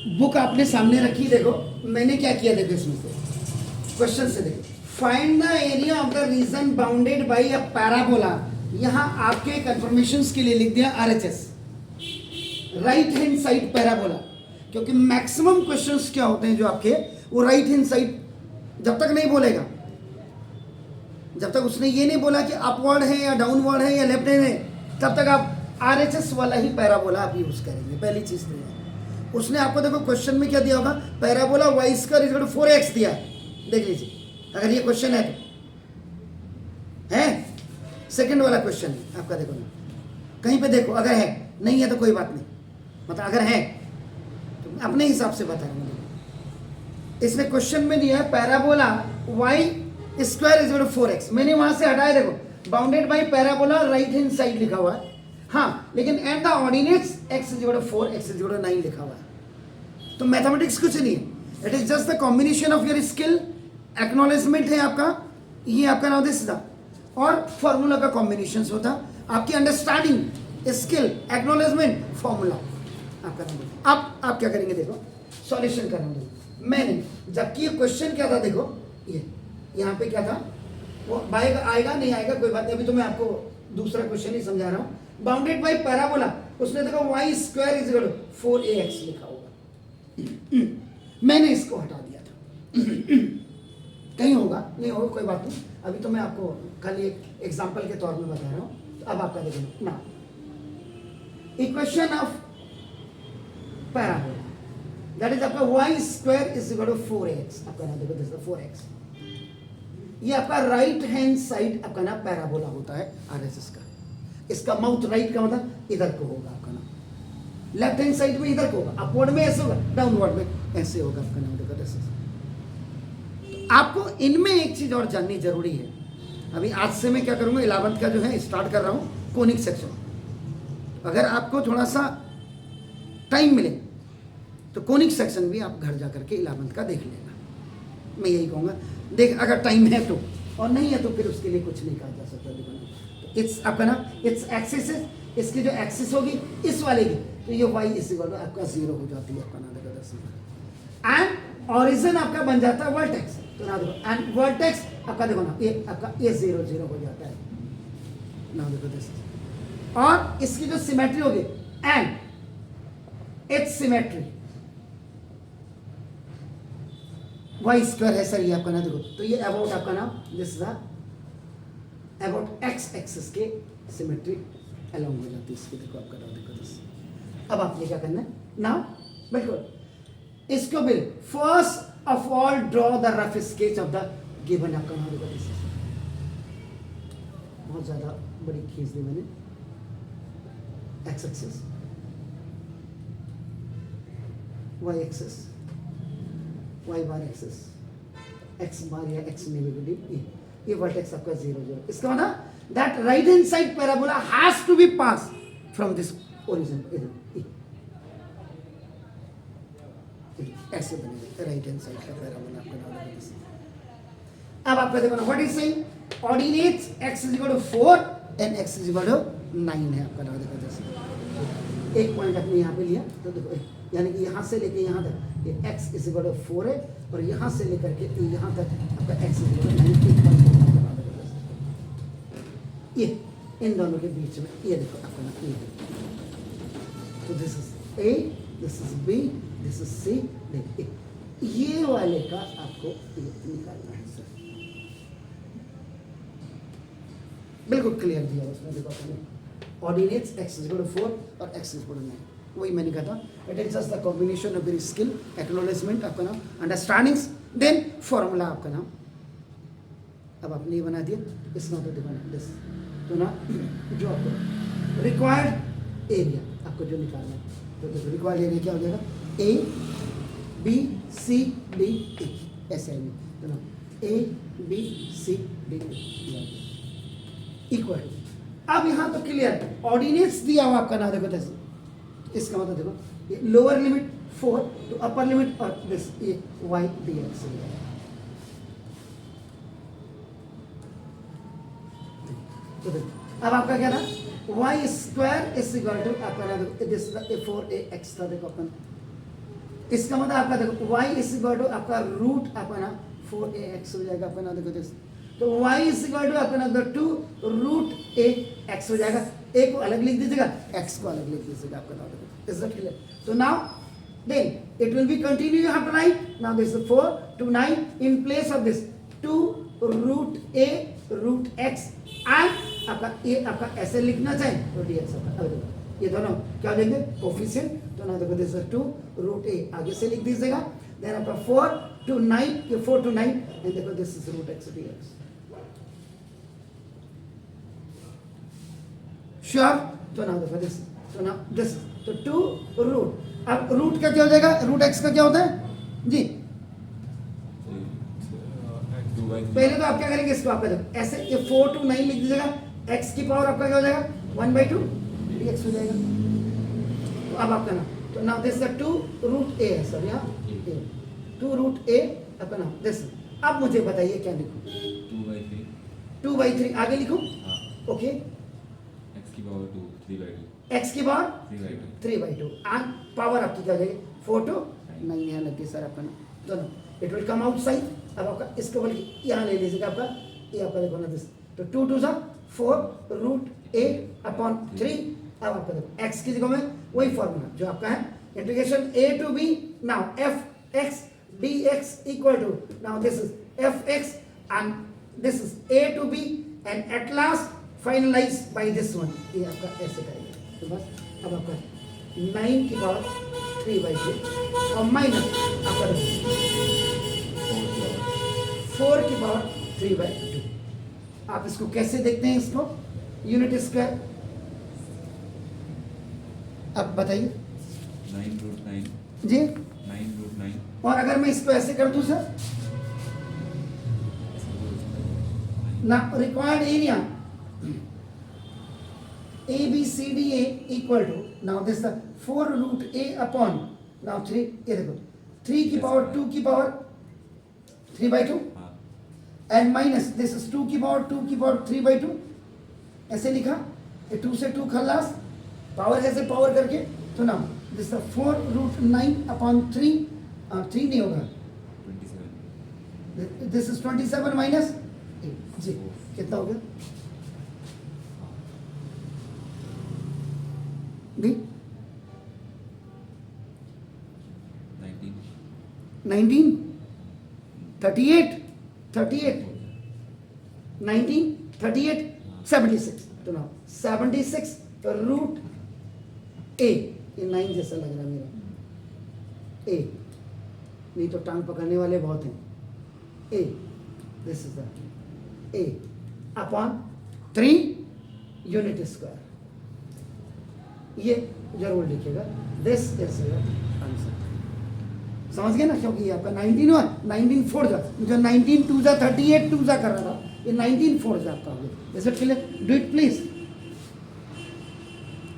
Book आपने सामने रखी, देखो मैंने क्या किया, देखो इसमें से क्वेश्चन से देखो, find the area of the reason bounded by a parabola. यहां आपके कंफर्मेशन के लिए लिख दिया RHS, right hand side parabola, क्योंकि मैक्सिमम क्वेश्चंस क्या होते हैं जो आपके, वो राइट हैंड साइड जब तक नहीं बोलेगा, जब तक उसने ये नहीं बोला कि अपवर्ड है या डाउनवर्ड है या लेफ्ट हैंड है, तब तक आप आरएचएस वाला ही पैराबोला आप यूज करेंगे। पहली चीज तो है, उसने आपको देखो क्वेश्चन में क्या दिया होगा, parabola y square is equal to 4x दिया है, देख लीजिए अगर ये क्वेश्चन है तो है, सेकंड वाला क्वेश्चन है आपका, देखो ना कहीं पे देखो, अगर है नहीं है तो कोई बात नहीं, मतलब अगर है तो अपने हिसाब से बता रहा हूँ। इसने क्वेश्चन में दिया है parabola y square is equal to 4x, मैंने वहां से हटाया, देखो bounded by parabola right hand side लिखा हुआ है, हाँ, लेकिन at the ordinates x is equal to 4, x is equal to 9 लिखा हुआ है। तो मैथमेटिक्स कुछ नहीं है, it is just the combination of your skill, acknowledgement है आपका, ये आपका नाम दिस द, और फॉर्मूला का कॉम्बिनेशन होता, आपकी अंडरस्टैंडिंग, स्किल, एक्नॉलेजमेंट, फॉर्मूला आपका नाम। अब आप क्या करेंगे, देखो सॉल्यूशन करना है मैंने, जबकि ये क्वेश्चन क्या था, देखो ये यहाँ पे क्या था, वो आएगा आएगा नहीं आएगा कोई बात नहीं, अभी तो मैं आपको दूसरा क्वेश्चन ही समझा रहा हूँ। बाउंडेड बाई पैराबोला, उसने देखो y square is equal to 4ax लिखा होगा, मैंने इसको हटा दिया था कहीं होगा नहीं होगा कोई बात नहीं, अभी तो मैं आपको खाली एक एग्जांपल के तौर में बता रहा हूँ। तो अब आपका देखो ना, equation of parabola that is आपका y square is equal to 4ax, आपका ना देखो दिस 4x, ये आपका राइट हैंड साइड आपका ना पैराबोला होता है आरएसएस का, इसका माउथ राइट का मतलब इधर को होगा आपका ना, लेफ्ट हैंड साइड में इधर को होगा, अपवर्ड में ऐसे होगा, डाउनवर्ड में ऐसे होगा आपका नाम देखो दिस। तो आपको इनमें एक चीज और जाननी जरूरी है, अभी आज से मैं क्या करूंगा, 11th का जो है स्टार्ट कर रहा हूं कोनिक सेक्शन, अगर आपको थोड़ा सा टाइम मिले तो कोनिक सेक्शन भी आप घर जा करके 11th का देख लेना, मैं यही कहूँगा, देख अगर टाइम है तो, और नहीं है तो फिर उसके लिए कुछ नहीं कहा जा सकता। देखो इट्स आपका ना, इट्स एक्सिस, इसकी जो एक्सिस होगी इस वाले की, तो ये वाई इस इक्वल टू आपका 0 हो जाती है आपका ना, देखो दस, एंड ओरिजिन आपका बन जाता है वर्टेक्स, तो ना देखो एंड वर्टेक्स आपका देखो ना, ये आपका ये 0 0 हो जाता है ना, देखो दस, और इसकी जो सिमेट्री होगी and its symmetry y square है सर, ये आपका ना देखो, तो ये अबाउट आपका नाम this is about x axis के सिमेट्री अलोंग हो जाती है इसकी, देखो आपका नाम देखो दिस। अब आपने क्या करना है ना, बिल्कुल इसको bill first of all draw the rough sketch of the given, आपका नाम देखो दिस, बहुत ज्यादा बड़ी खींच दी मैंने, x axis, y axis, y bar axis, x bar या एक्स नेगेटिव, ये वर्टेक्स आपका 0 0, इसका मतलब that right hand side parabola has to be pass from this origin, ऐसे बनेगा राइट हैंड साइड का पैराबोला आपका नाम है। अब आपका देखो ना what is saying, ordinates x is equal to 4 and x is equal to 9 है आपका नाम देखो जैसे, एक पॉइंट आपने यहाँ पे लिया, तो देखो यानी कि यहाँ से लेके यहाँ तक ये x इज इक्वल टू 4 है, और यहाँ से लेकर के यहाँ तक आपका x इज इक्वल टू 9, ये इन दोनों के बीच में ये देखो आपका ना, ये तो this is A, this is B, this is C, देखिए ये वाले का आपको ये निकालना है सर, बिल्कुल क्लियर दिया उसमें, देखो आपने ordinates x is equal to 4 और x इज इक्वल टू 9, वही मैंने कहा था, it is just the combination of your skill, acknowledgement आपका नाम, अंडरस्टैंडिंग्स, देन फॉर्मूला आपका नाम। अब आपने ये बना दिया, इस नॉट दिखाना दिस, तो ना जो आपको रिक्वायर्ड एरिया आपको जो निकालना है, तो देखो रिक्वायर्ड एरिया क्या हो जाएगा, A B C D E, ऐसे आएंगे, तो ना A B C D E equal. अब यहाँ तो क्लियर, ऑर्डिनेट्स दिया हुआ आपका ना, देखो जैसे इसका मतलब देखो ये लोअर लिमिट 4 तो अपर लिमिट और दिस ये y dx है, तो देखो अब आपका क्या था, y square is equal to आपका ना दिस 4ax था, देखो अपन इसका मतलब आपका देखो y इज इक्वल टू आपका रूट आपका ना 4ax हो जाएगा आपका ना देखो दिस, तो y इज इक्वल टू आपका ना 2 रूट ax हो जाएगा, a को अलग लिख दीजिएगा, x को अलग लिख दीजिएगा आपका ना देखो, इज दैट क्लियर? तो now then it will be continue, you have to write now this is 4 to 9 in place of this 2 root a root x and आपका a आपका ऐसे लिखना चाहिए तो dx आपका, अब देखो ये दोनों क्या देंगे कोफिशिएंट, तो ना देखो दिस इज 2 रूट a आगे से लिख दीजिएगा, देन आपका 4 to 9 ये 4 to 9 एंड देखो this is root x dx, sure? तो ना देखो दिस, तो ना दिस, तो 2 रूट, अब रूट का क्या हो जाएगा, रूट x का क्या होता है जी? पहले तो आप क्या करेंगे इसको, आपका देखो ऐसे ये 4 to 9 लिख दीजिएगा, x की पावर आपका क्या हो जाएगा 1/2 dx हो जाएगा, तो अब आपका ना, तो now this is 2 root a है सर, यहाँ 2 रूट a आपका ना दिस, अब मुझे बताइए क्या लिखूं? 2/3 आगे लिखूं? ओके, x की पावर 2 3/2 x की पावर 3/2 3/2 and पावर आपकी क्या हो जाएगी 4 to 9 यहाँ लग गई सर आपका ना, दोनों इट विल कम आउटसाइड, अब आपका इसको बल्कि यहाँ ले लीजिएगा आपका, ये आपका देखो ना दिस, तो 2 2 सा 4 रूट a अपॉन 3, अब आपका देखो x की जगह में वही फॉर्मूला जो आपका है integration a to b, now f(x) dx equal to, now this is f(x) and this is a to b and at last finalize by this one, ये आपका ऐसे करेंगे, तो बस अब आपका 9 की पावर 3/2 और माइनस आपका 4 की पावर 3/2, आप इसको कैसे देखते हैं इसको यूनिट स्क्वायर, अब बताइए 9√9 जी, 9√9 और अगर मैं इसको ऐसे कर दूं सर, ना required area ABCDA equal to, now this is 4 root a upon, now 3, ये देखो 3 की पावर 2 की power 3/2 and minus this is 2 की पावर 2 की पावर 3/2, ऐसे लिखा, ये 2 से 2 खल्लास, पावर ऐसे पावर करके, तो now this is 4 root 9 upon 3, 3 नहीं होगा 27 this is 27 minus 8 जी, कितना हो गया भी 19 38 19 38 76, तो ना 76 रूट a, ये 9 जैसा लग रहा है मेरा, a नहीं तो टांग पकड़ने वाले बहुत हैं, a this is the a upon 3 unit square, ये जरूर लिखिएगा, दिस इज आंसर, समझ गए ना? क्योंकि ये आपका 19 हुआ, 19 4 जा, जो 19 2 जा 38 2 जा कर रहा था, ये 19 4 जा आपका हो गया, is it clear? Do it please.